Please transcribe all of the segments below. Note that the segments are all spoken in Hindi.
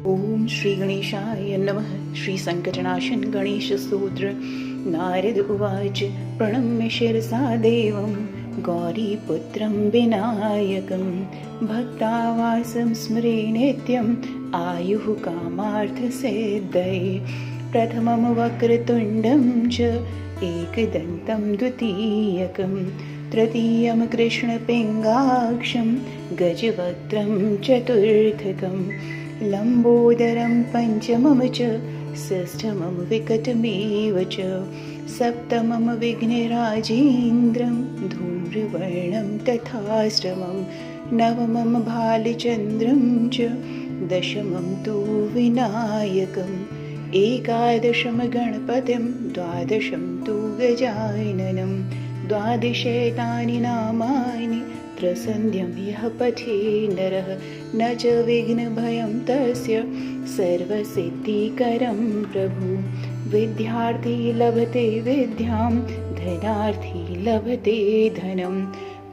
ओम श्री गणेशाय नमः. श्री संकटनाशन गणेश स्तोत्र. नारद उवाच प्रणम्य शिरसा देवं गौरीपुत्रं विनायकं भक्तावासं स्मरे नित्यम् आयुः कामार्थसिद्धये. प्रथमं वक्रतुण्डं च एकदन्तं द्वितीयकं तृतीयं कृष्णपिङ्गाक्षं गजवक्त्रं चतुर्थकं लम्बोदरं पञ्चमं च षष्ठमं विकटमेव च सप्तमं विघ्नराजेन्द्रं धूम्रवर्णं तथाष्टमं नवमं भालचन्द्रं च दशमं तु विनायकम् एकादशं गणपतिं द्वादशं तु गजाननं द्वादशैतानि नामानि त्रसन्ध्यं यः पठे नरः न च विघ्नभयं तस्य सर्वसिद्धिकरं प्रभु. विद्यार्थी लभते विद्यां धनार्थी लभते धनं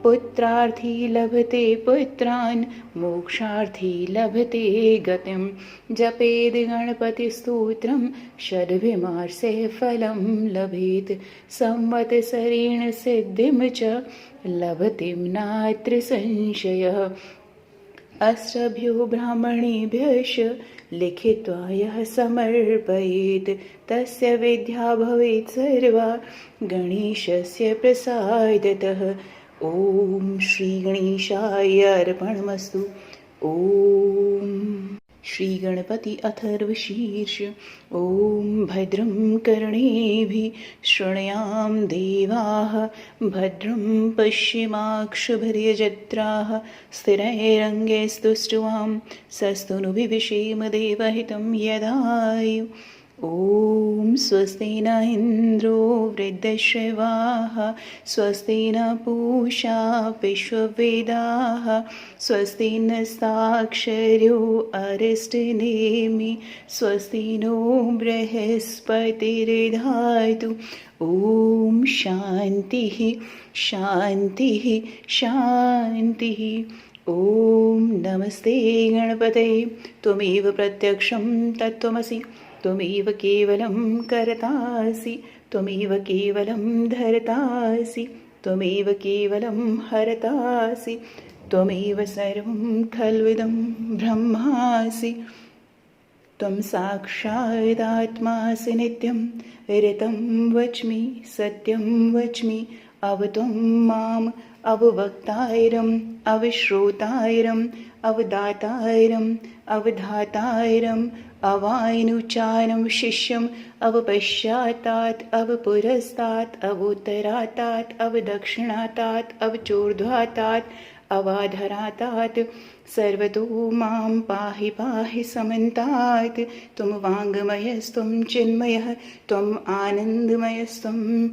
पुत्रार्थी लभते पुत्रान् मोक्षार्थी लभते गतिं. जपेद् गणपतिस्तोत्रं षड्भिमार्से फलं लभेत् संवत्सरेण सिद्धिं च लभते नात्र संशयः. अष्टभ्यो ब्राह्मणेभ्यश्च लिखित्वा यः समर्पयेत् तस्य विद्या भवेत् सर्वा गणेशस्य प्रसादतः. ओम श्री गणेशाय अर्पणमस्तु. ओम श्री गणपति अथर्वशीर्ष. ओम भद्रं कर्णेभिः शृणुयाम देवाः भद्रं पश्येमाक्षभिर्यजत्राः स्थिरैरङ्गैस्तुष्ट्वां सस्तनुभिषेम देवहितं यदायु. ओम स्वस्ति न इन्द्रो वृद्धश्रवाः स्वस्ति न पूषा विश्ववेदाः स्वस्ति नस्ताक्षर्यो अरिष्टनेमि स्वस्ति नो बृहस्पतिर्दधातु. ओम शान्तिः शान्तिः शान्तिः. ओम नमस्ते गणपतये. त्वमेव प्रत्यक्षं तत्त्वमसि त्वमेव केवलं कर्तासि त्वमेव केवलं धर्तासि त्वमेव केवलं हरतासि त्वमेव सर्वं खल्विदं ब्रह्मासि. त्वं साक्षादात्मासि नित्यं ऋतं वच्मि सत्यं वच्मि अवत्वं माम् अववक्तारम् अविश्रोतारम् अवदातारम् अवधातारम् अवायनुचानं शिष्यम् अवपश्चातात् अवपुरस्तात् अवोत्तरातात् अवदक्षिणातात् अवचोर्ध्वातात् अवाधरातात् सर्वतो मां पाहि पाहि समन्तात्. त्वं वाङ्मयस्त्वं चिन्मयः त्वम् आनन्दमयस्त्वं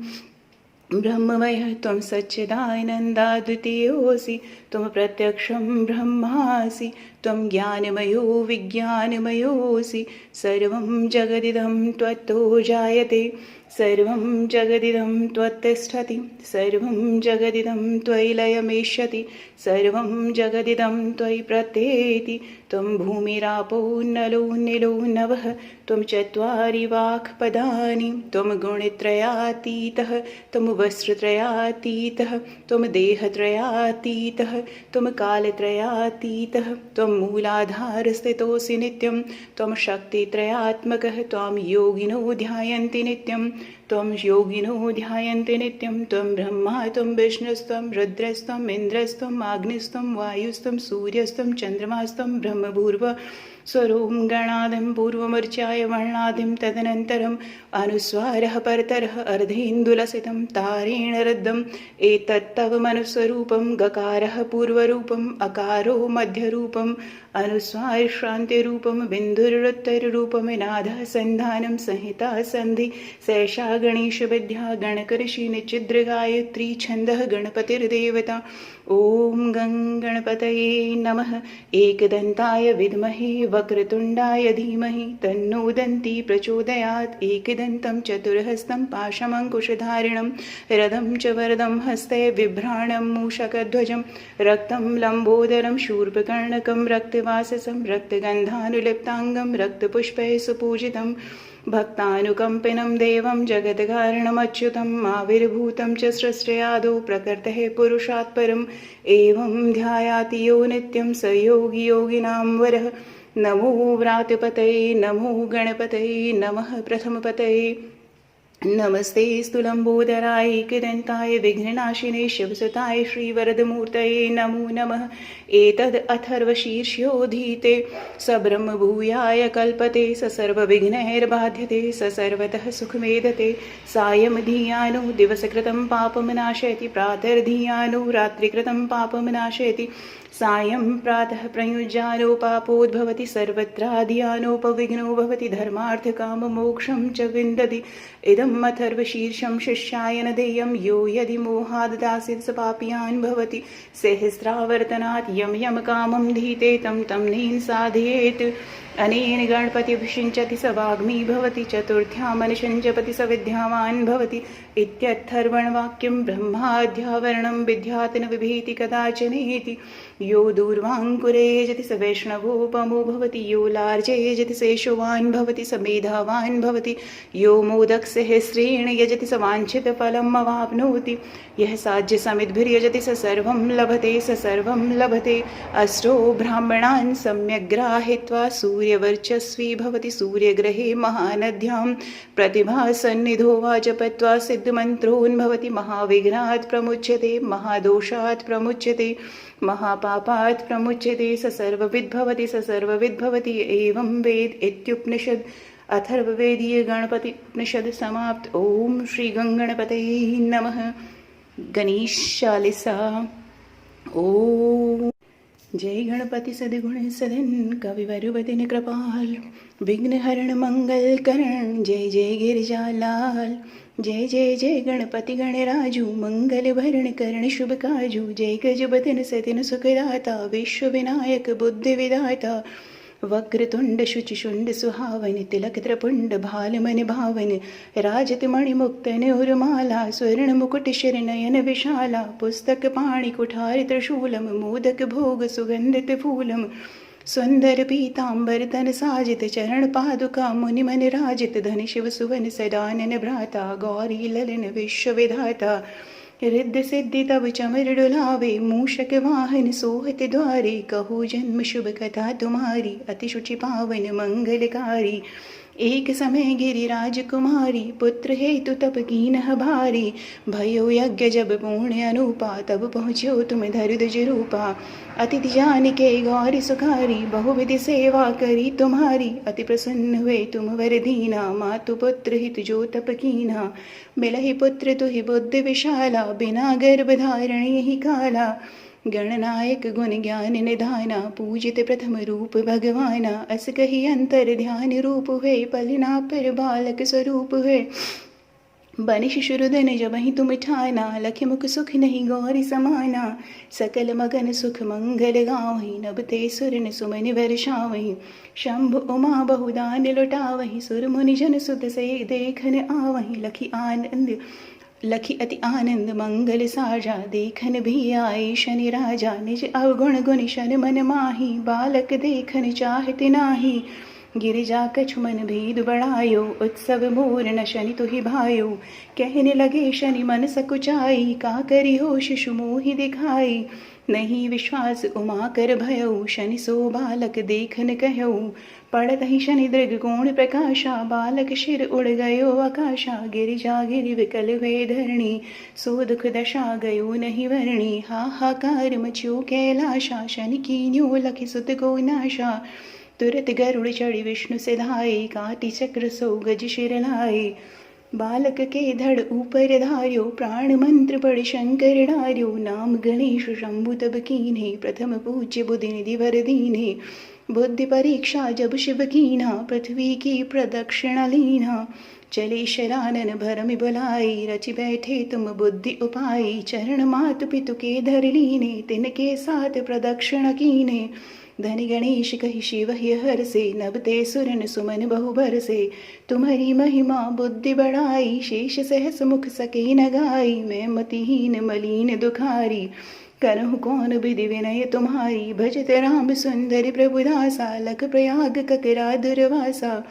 ब्रह्ममयः त्वं सच्चिदानन्दाद्वितीयोऽसि त्वं प्रत्यक्षं ब्रह्मासि त्वं ज्ञानमयो विज्ञानमयोऽसि. सर्वं जगदिदं त्वत्तो जायते सर्वं जगदिदं त्वत्तिष्ठति सर्वं जगदिदं त्वयि लयमेष्यति सर्वं जगदिदं त्वयि प्रत्येति. त्वं भूमिरापो नलो निलो नभः त्वं चत्वारि वाक्पदानि त्वं गुणत्रयातीतः त्वं वस्त्रत्रयातीतः त्वं देहत्रयातीतः त्वं कालत्रयातीतः त्वं मूलाधारस्थितोऽसि नित्यं त्वं शक्तित्रयात्मकः. त्वां योगिनो ध्यायन्ति नित्यं त्वं योगिनो ध्यायन्ति नित्यं. त्वं ब्रह्मा त्वं विष्णुस्त्वं रुद्रस्त्वं इन्द्रस्त्वं अग्निस्त्वं वायुस्त्वं सूर्यस्त्वं चन्द्रमास्त्वं ब्रह्मभूर्व स्वरों गणादिं पूर्वमर्चाय वर्णादिं तदनन्तरम् अनुस्वारः परतरः अर्धेन्दुलसितं तारेण रद्धम्. एतत्तव मनुस्वरूपं गकारः पूर्वरूपम् अकारो मध्यरूपम् अनुस्वारश्रान्तिरूपं बिन्दुरुत्तररूपं नादः सन्धानं संहिता सन्धि सैषा गणेशविद्या गणकऋषि निचिद्र गायत्री छन्दः गणपतिर्देवता. ॐ गणपतये नमः। एकदन्ताय विद्महे वक्रतुण्डाय धीमहि तन्नो दन्ती प्रचोदयात्। एकदन्तं चतुर्हस्तं पाशमङ्कुशधारिणं रथं च वरदं हस्ते बिभ्राणं मूषकध्वजं रक्तं लम्बोदरं शूर्पकर्णकं रक्तवाससं रक्तगन्धानुलिप्ताङ्गं रक्तपुष्पैः सुपूजितं भक्तानुकम्पिनं देवं जगत्कारणमच्युतम् आविर्भूतं च सृष्ट्यादौ प्रकृतेः पुरुषात् परम् एवं ध्यायाति यो नित्यं स योगी योगिनां वरः। नमो व्रातपतये नमो गणपतये नमः प्रथमपतये। नमस्ते स्तुलम्बोदराय एकदन्ताय विघ्ननाशिने शिवसुताय श्रीवरदमूर्तये नमो नमः। एतद् अथर्वशीर्षोऽधीते स ब्रह्मभूयाय कल्पते स सर्वविघ्नैर्बाध्यते स सर्वतः सुखमेधते। सायं धियानो दिवसकृतं पापं नाशयति प्रातर्धियानो रात्रिकृतं पापं नाशयति। सायं प्रातः प्रयुज्यानो पापोद्भवति सर्वत्राधियानोपविघ्नो भवति धर्मार्थकाममोक्षं च विन्दति। इदम् अथर्वशीर्षं शिष्याय न देयं यो यदि मोहाद्दासीत् स पापीयान् भवति। सहस्रावर्तनात् यं यं कामं धीते तं तं नेन साधयेत्। अनेन गणपतिभिषिञ्चति स वाग्मी भवति चतुर्थ्यामनिषं जपति स विद्यावान् भवति। इत्यर्थर्वणवाक्यं ब्रह्माद्यावरणं विद्यात् न बिभेति कदाचनेति। यो दूर्वाङ्कुरे यजति स वैष्णवोपमो भवति यो लार्जे यजति स यशोवान् भवति स मेधावान् भवति। यो मोदकसहस्रेण यजति स वाञ्छितफलम् अवाप्नोति। यः साज्यसमिद्भिर्यजति स सर्वं लभते स सर्वं लभते। अष्टो ब्राह्मणान् सम्यग् ग्राहयित्वा सूर्यवर्चस्वी भवति सूर्यग्रहे महानद्यां प्रतिभासन्निधो वा जपत्वा सिद्धमन्त्रोन्भवति। महाविघ्नात् प्रमुच्यते महादोषात् प्रमुच्यते महापापात् प्रमुच्यते स सर्वविद्भवति स सर्वविद्भवति। एवं वेद इत्युपनिषद अथर्ववेदीय गणपति उपनिषद समाप्त। ओम श्री गंगणपतये नमः। गणेश चालीसा। ओम जय गणपति सद्गुण सदन कविवर बदन कृपाल विघ्नहरण मंगल करण जय जय गिरिजालाल। जय जय जय गणपति गणराजू मंगल भरण करण शुभ काजू। जय गजबदन सदन सुखदाता विश्व विनायक बुद्धि विधाता। वक्रतुंड शुचिशुंड सुहावन तिलक त्रिपुंड भालमन भावन राजत मणिमुक्तन उर्माला स्वर्ण मुकुट शरनयन विशाला। पुस्तक पाणि कुठार त्रिशूलम मोदक भोग सुगंधित फूलम सुंदर पीतांबर तन साजित चरण पादुका मुनिमन राजित। धन शिव सुवन सदानन भ्राता गौरी ललन विश्व विधाता। रिद्ध सिद्धि तब चमर डुलावे मूषक वाहन सोहत द्वारे। कहो जन्म शुभ कथा तुम्हारी अति शुचि पावन मंगलकारी। एक समय गिरिराज कुमारी पुत्र हेतु तप कीन्ह भारी। भयो यज्ञ जब पूर्ण अनुपा तब पहुँचो तुम धरुदज रूपा। अतिथि जान के गौरी सुखारी बहुविधि सेवा करी तुम्हारी। अति प्रसन्न हुए तुम वर दीना मातु पुत्र हित जो तप कीन्हा। मिलहि पुत्र तुहि बुद्धि विशाला बिना गर्भ धारण यही काला। गणनायक गुण ज्ञान निधाना पूजित प्रथम रूप भगवाना। अस कही अंतर ध्यान रूप हुए पलना पर बालक स्वरूप हुए। बन शिशुरुदन जब ही तुम ठाना लख मुख सुख नहीं गौरी समाना। सकल मगन सुख मंगल गावही नभ ते सुरन सुमन वर्षावही। शंभ उमा बहुदान लुटावही सुर मुनि जन सुत से देखन आवही। लखी अति आनंद मंगल साजा देखन भी आए शनि राजा। निज अवगुण गुण शन मन माही बालक देखन चाहत नाही। गिरिजा कछु मन भेद बढ़ायो उत्सव मोर न शनि तुहि भायो। कहने लगे शनि मन सकुचाई का करी हो शिशु मोहि दिखाई। नहीं विश्वास उमा कर भयो शनि सो बालक देखन कहो। पड़त ही शनि दृग कोण प्रकाशा बालक शिर उड़ गयो आकाशा। गिरिजा गिरि विकल हुए धरणी सो दुख दशा गयो नहीं वर्णी। हाहाकार मच्यो कैलाशा शनि कीन्यो लखि सुत को नाशा। तुरत गरुड़ चढ़ी विष्णु सिधाए काटी चक्र सो गज शिर लाए। बालक के धड़ ऊपर धार्यो प्राण मंत्र पढ़ शंकर डार्यो। नाम गणेश शंभु तब कीन्हे प्रथम पूज्य बुद्धि निधि वर दीन्हे। बुद्धि परीक्षा जब शिव कीन्हा पृथ्वी की प्रदक्षिणा लीन्हा। चले शरानन भरमि बुलाई, रचि बैठे तुम बुद्धि उपाई। चरण मातु पितु के धर लीने, तिनके साथ प्रदक्षिण कीने। धनि गणेश कहि शिव हर से, नभते सुरन सुमन बहु बरसे। तुम्हारी महिमा बुद्धि बढ़ाई, शेष सहस मुख सके न गाई। मैं मतिहीन मलिन दुखारी, करहु कौन विधि विनय तुम्हारी। भजत राम सुंदर प्रभु दासा, लख प्रयाग ककरा दुर्वासा।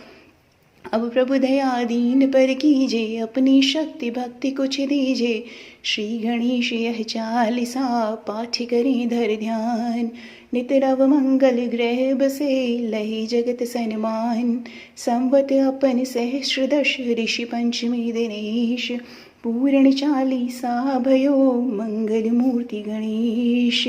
अब प्रभु दया दीन पर कीजे, अपनी शक्ति भक्ति कुछ दीजे। श्री गणेश यह चालीसा, पाठ करें धर ध्यान। नित नव मंगल ग्रह बसे, लही जगत सन्मान। संवत अपन सहस्र दश, ऋषि पंचमी दिनेश। पूर्ण चालीसा भयो, मंगल मूर्ति गणेश।